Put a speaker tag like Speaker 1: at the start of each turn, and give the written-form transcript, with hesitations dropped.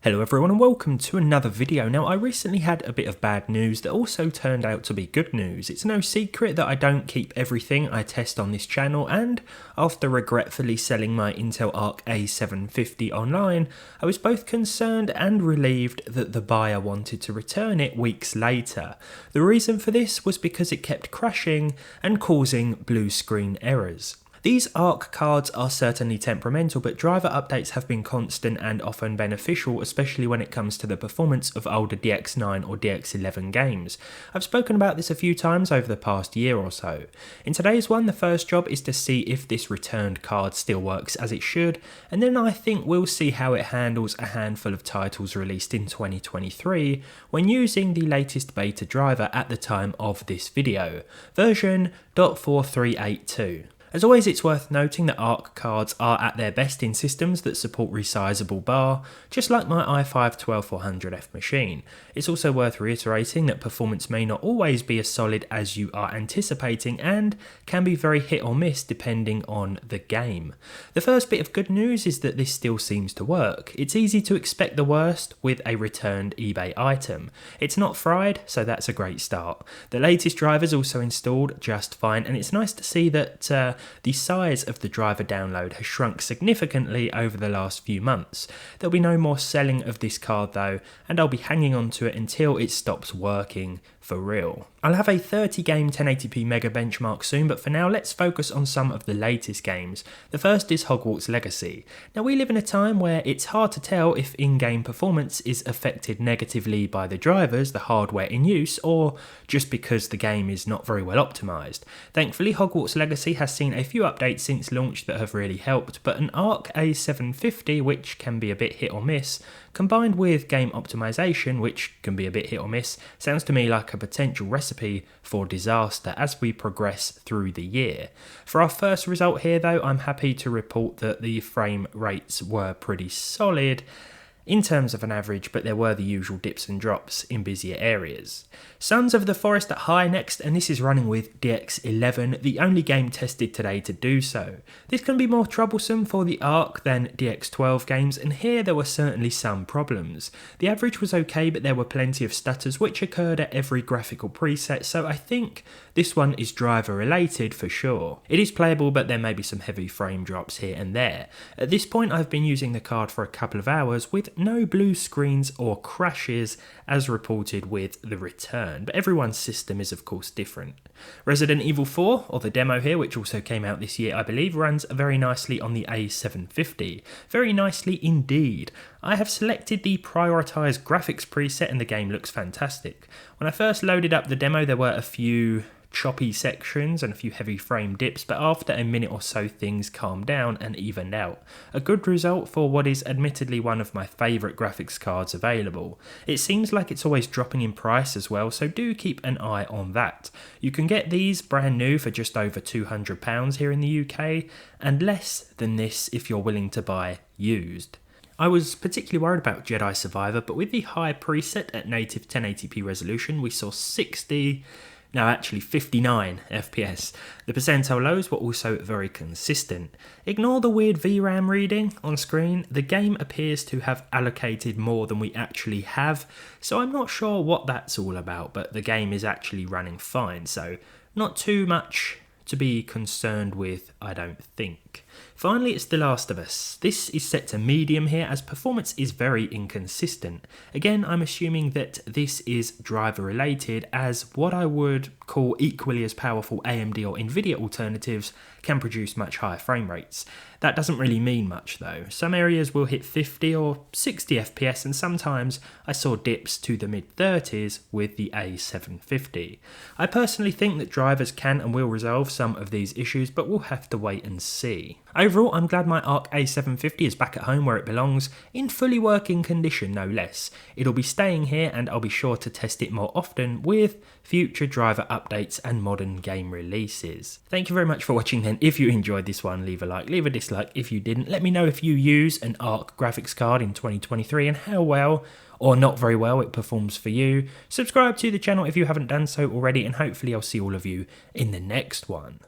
Speaker 1: Hello everyone and welcome to another video. Now I recently had a bit of bad news that also turned out to be good news. It's no secret that I don't keep everything I test on this channel, and after regretfully selling my Intel Arc A750 online, I was both concerned and relieved that the buyer wanted to return it weeks later. The reason for this was because it kept crashing and causing blue screen errors. These ARC cards are certainly temperamental, but driver updates have been constant and often beneficial, especially when it comes to the performance of older DX9 or DX11 games. I've spoken about this a few times over the past year or so. In today's one, the first job is to see if this returned card still works as it should, and then I think we'll see how it handles a handful of titles released in 2023 when using the latest beta driver at the time of this video, version 0.4382. As always, it's worth noting that ARC cards are at their best in systems that support resizable bar, just like my i5-12400F machine. It's also worth reiterating that performance may not always be as solid as you are anticipating and can be very hit or miss depending on the game. The first bit of good news is that this still seems to work. It's easy to expect the worst with a returned eBay item. It's not fried, so that's a great start. The latest driver's also installed just fine, and it's nice to see that the size of the driver download has shrunk significantly over the last few months. There'll be no more selling of this card though, and I'll be hanging on to it until it stops working for real. I'll have a 30 game 1080p mega benchmark soon, but for now let's focus on some of the latest games. The first is Hogwarts Legacy. Now we live in a time where it's hard to tell if in-game performance is affected negatively by the drivers, the hardware in use, or just because the game is not very well optimised. Thankfully, Hogwarts Legacy has seen a few updates since launch that have really helped, but an Arc A750, which can be a bit hit or miss, combined with game optimization, which can be a bit hit or miss, sounds to me like a potential recipe for disaster as we progress through the year. For our first result here though, I'm happy to report that the frame rates were pretty solid in terms of an average, but there were the usual dips and drops in busier areas. Sons of the Forest at high next, and this is running with DX11, the only game tested today to do so. This can be more troublesome for the ARC than DX12 games, and here there were certainly some problems. The average was okay, but there were plenty of stutters which occurred at every graphical preset, so I think this one is driver related for sure. It is playable, but there may be some heavy frame drops here and there. At this point I've been using the card for a couple of hours with no blue screens or crashes as reported with the return, but everyone's system is of course different. Resident Evil 4, or the demo here, which also came out this year I believe, runs very nicely on the A750. Very nicely indeed. I have selected the prioritized graphics preset and the game looks fantastic. When I first loaded up the demo there were a few choppy sections and a few heavy frame dips, but after a minute or so things calmed down and evened out. A good result for what is admittedly one of my favourite graphics cards available. It seems like it's always dropping in price as well, so do keep an eye on that. You can get these brand new for just over £200 here in the UK, and less than this if you're willing to buy used. I was particularly worried about Jedi Survivor, but with the high preset at native 1080p resolution we saw 59 FPS. The percentile lows were also very consistent. Ignore the weird VRAM reading on screen. The game appears to have allocated more than we actually have, so I'm not sure what that's all about, but the game is actually running fine, so not too much to be concerned with, I don't think. Finally, it's The Last of Us. This is set to medium here as performance is very inconsistent. Again, I'm assuming that this is driver related, as what I would call equally as powerful AMD or Nvidia alternatives can produce much higher frame rates. That doesn't really mean much though. Some areas will hit 50 or 60 FPS, and sometimes I saw dips to the mid-30s with the A750. I personally think that drivers can and will resolve some of these issues, but we'll have to wait and see. Overall, I'm glad my Arc A750 is back at home where it belongs, in fully working condition no less. It'll be staying here and I'll be sure to test it more often with future driver updates and modern game releases. Thank you very much for watching then. If you enjoyed this one, leave a like, leave a dislike if you didn't. Let me know if you use an Arc graphics card in 2023 and how well or not very well it performs for you. Subscribe to the channel if you haven't done so already, and hopefully I'll see all of you in the next one.